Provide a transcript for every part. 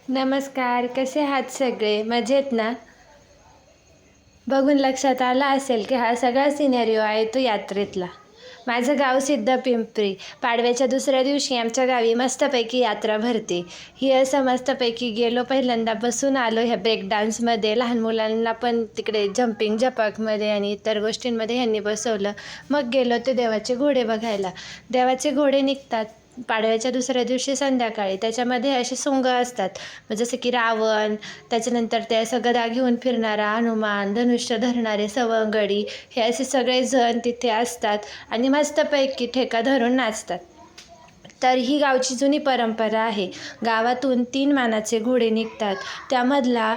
नमस्कार, कसे आहात सगळे? मजेत ना? बघून लक्षात आलं असेल की हा सगळा सिनेरिओ आहे तो यात्रेतला. माझं गाव सिद्धपिंपरी. पाडव्याच्या दुसऱ्या दिवशी आमच्या गावी मस्तपैकी यात्रा भरते. ही असं मस्तपैकी गेलो, पहिल्यांदा बसून आलो ह्या ब्रेक डान्समध्ये. लहान मुलांना पण तिकडे जम्पिंग जपाकमध्ये आणि इतर गोष्टींमध्ये ह्यांनी बसवलं. मग गेलो ते देवाचे घोडे बघायला. देवाचे घोडे निघतात पाडव्याच्या दुसऱ्या दिवशी संध्याकाळी. त्याच्यामध्ये असे सोंग असतात, जसं की रावण, त्याच्यानंतर ते असं गदा घेऊन फिरणारा हनुमान, धनुष्य धरणारे सवंगडी, हे असे सगळे जण तिथे असतात आणि मस्तपैकी ठेका धरून नाचतात. तर ही गावची जुनी परंपरा आहे. गावातून 3 मानाचे घोडे निघतात. त्यामधला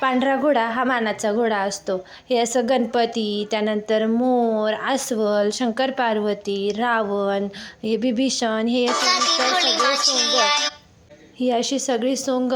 पांढरा घोडा हा मानाचा घोडा असतो. हे असं गणपती, त्यानंतर मोर, अस्वल, शंकर पार्वती, रावण, हे बिभीषण, हे सगळे सोंग, ही अशी सगळी सोंग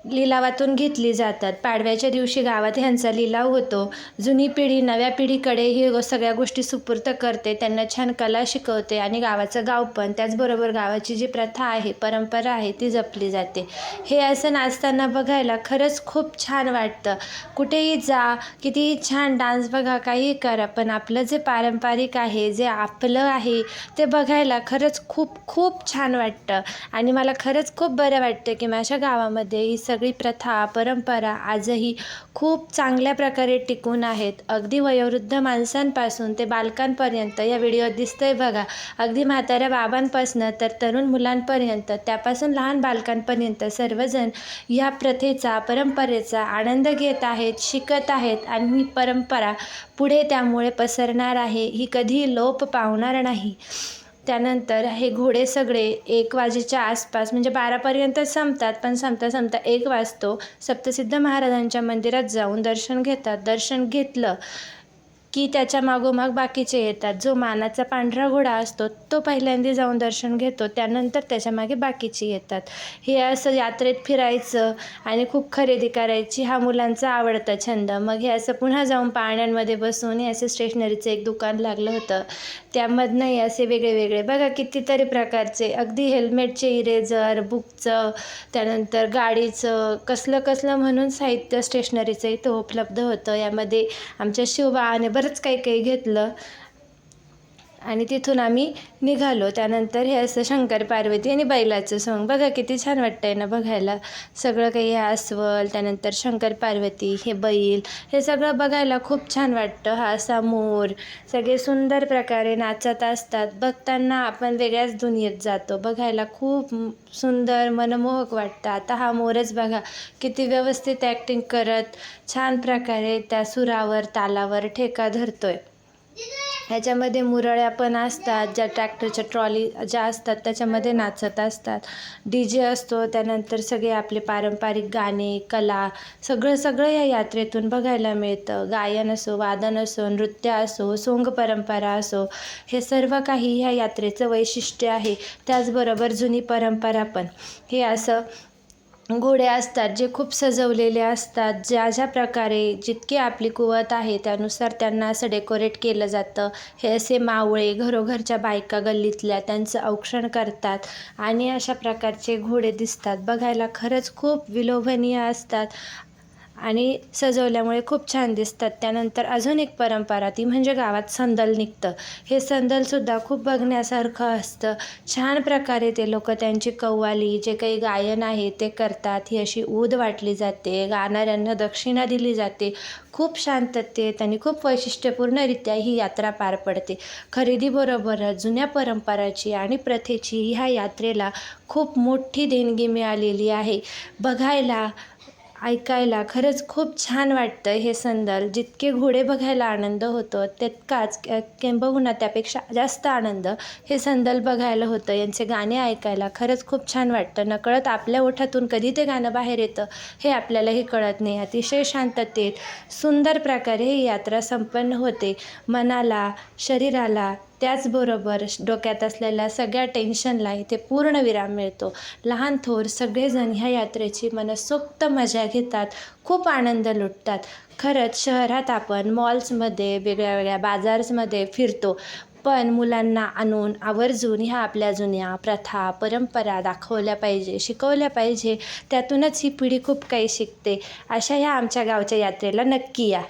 लिलावातून घेतली जातात. पाडव्याच्या दिवशी गावात ह्यांचा लिलाव होतो. जुनी पिढी नव्या पिढीकडे ही सगळ्या गोष्टी सुपूर्त करते, त्यांना छान कला शिकवते आणि गावाचं गाव पण, त्याचबरोबर गावाची जी प्रथा आहे, परंपरा आहे, ती जपली जाते. हे असं नाचताना बघायला खरंच खूप छान वाटतं. कुठेही जा, कितीही छान डान्स बघा, काहीही करा, पण आपलं जे पारंपरिक आहे, जे आपलं आहे, ते बघायला खरंच खूप खूप छान वाटतं. आणि मला खरंच खूप बरं वाटतं की माझ्या गावामध्ये ही सगळी प्रथा, परंपरा आजही खूप चांगल्या प्रकारे टिकून आहेत. अगदी वयोवृद्ध माणसांपासून ते बालकांपर्यंत, या व्हिडिओत दिसतंय बघा, अगदी म्हाताऱ्या बाबांपासून तर तरुण मुलांपर्यंत, त्यापासून लहान बालकांपर्यंत सर्वजण या प्रथेचा, परंपरेचा आनंद घेत आहेत, शिकत आहेत आणि ही परंपरा पुढे त्यामुळे पसरणार आहे. ही कधीही लोप पावणार नाही. त्यानंतर हे घोडे सगळे 1 वाजेच्या आसपास, म्हणजे 12पर्यंत संपतात, पण संपता संपता 1 वाजतो. सप्तसिद्ध महाराजांच्या मंदिरात जाऊन दर्शन घेतात. दर्शन घेतलं की त्याच्या मागोमाग बाकीचे येतात. जो मानाचा पांढरा घोडा असतो तो पहिल्यांदा जाऊन दर्शन घेतो, त्यानंतर त्याच्या मागे बाकीचे येतात. हे असं यात्रेत फिरायचं आणि खूप खरेदी करायची हा मुलांचा आवडता छंद. मग हे असं पुन्हा जाऊन पाळण्यांमध्ये बसून, हे असं स्टेशनरीचं एक दुकान लागलं होतं, त्यामधनंही असे वेगळे वेगळे बघा कितीतरी प्रकारचे, अगदी हेल्मेटचे इरेजर, बुकचं, त्यानंतर गाडीचं, कसलं कसलं म्हणून साहित्य स्टेशनरीचं इथं उपलब्ध होतं. यामध्ये आमच्या शिवबाने बरंच काही काही घेतलं आणि तिथून आम्ही निघालो. त्यानंतर हे असं शंकर पार्वती आणि बैलाचं सॉन्ग बघा किती छान वाटतंय ना बघायला. सगळं काही, हे अस्वल, त्यानंतर शंकर पार्वती, हे बैल, हे सगळं बघायला खूप छान वाटतं. हा असा मोर, सगळे सुंदर प्रकारे नाचत असतात. बघताना आपण वेगळ्याच दुनियेत जातो. बघायला खूप सुंदर, मनमोहक वाटतं. आता हा मोरच बघा किती व्यवस्थित ॲक्टिंग करत छान प्रकारे त्या सुरावर, तालावर ठेका धरतोय. ह्याच्यामध्ये मुरळ्या पण असतात, ज्या ट्रॅक्टरच्या ट्रॉली ज्या असतात त्याच्यामध्ये नाचत असतात. DJ असतो, त्यानंतर सगळे आपले पारंपरिक गाणे, कला, सगळं सगळं या यात्रेतून बघायला मिळतं. गायन असो, वादन असो, नृत्य असो, सोंग परंपरा असो, हे सर्व काही ह्या यात्रेचं वैशिष्ट्य आहे. त्याचबरोबर जुनी परंपरा पण. हे असं घोडे असतात जे खूप सजवलेले असतात. ज्या ज्या प्रकारे जितकी आपली कुवत आहे त्यानुसार त्यांना असं डेकोरेट केलं जातं. हे असे मावळे घरोघरच्या बायका गल्लीतल्या त्यांचं औक्षण करतात आणि अशा प्रकारचे घोडे दिसतात. बघायला खरंच खूप विलोभनीय असतात आणि सजवल्यामुळे खूप छान दिसतात. त्यानंतर अजून एक परंपरा, ती म्हणजे गावात संदल निघतं. हे संदलसुद्धा खूप बघण्यासारखं असतं. छान प्रकारे ते लोक त्यांची कव्वाली, जे काही गायन आहे ते करतात. ही अशी ऊद वाटली जाते, गाणाऱ्यांना दक्षिणा दिली जाते. खूप शांततेत आणि खूप वैशिष्ट्यपूर्णरित्या ही यात्रा पार पडते. खरेदीबरोबरच जुन्या परंपराची आणि प्रथेची ह्या यात्रेला खूप मोठी देणगी मिळालेली आहे. बघायला, ऐकायला खरंच खूप छान वाटतं हे संदल. जितके घोडे बघायला आनंद होतो, तितकाच किंबहुना त्यापेक्षा जास्त आनंद हे संदल बघायला होतं. यांचे गाणे ऐकायला खरंच खूप छान वाटतं. नकळत आपल्या ओठातून कधी ते गाणं बाहेर येतं हे आपल्यालाही कळत नाही. अतिशय शांततेत, सुंदर प्रकारे ही यात्रा संपन्न होते. मनाला, शरीराला, त्याचबरोबर डोक्यात असलेल्या सगळ्या टेन्शनला इथे पूर्ण विराम मिळतो. लहान थोर सगळेजण ह्या यात्रेची मनसोक्त मजा घेतात, खूप आनंद लुटतात. खरंच शहरात आपण मॉल्समध्ये, वेगळ्या वेगळ्या बाजार्समध्ये फिरतो, आपण मुलांना आणून आवर्जून ह्या आपल्या जुन्या प्रथा परंपरा दाखवल्या पाहिजे, शिकवल्या पाहिजे. त्यातूनच ही पिढी खूप काही शिकते. अशा ह्या आमच्या गावच्या यात्रेला नक्की या.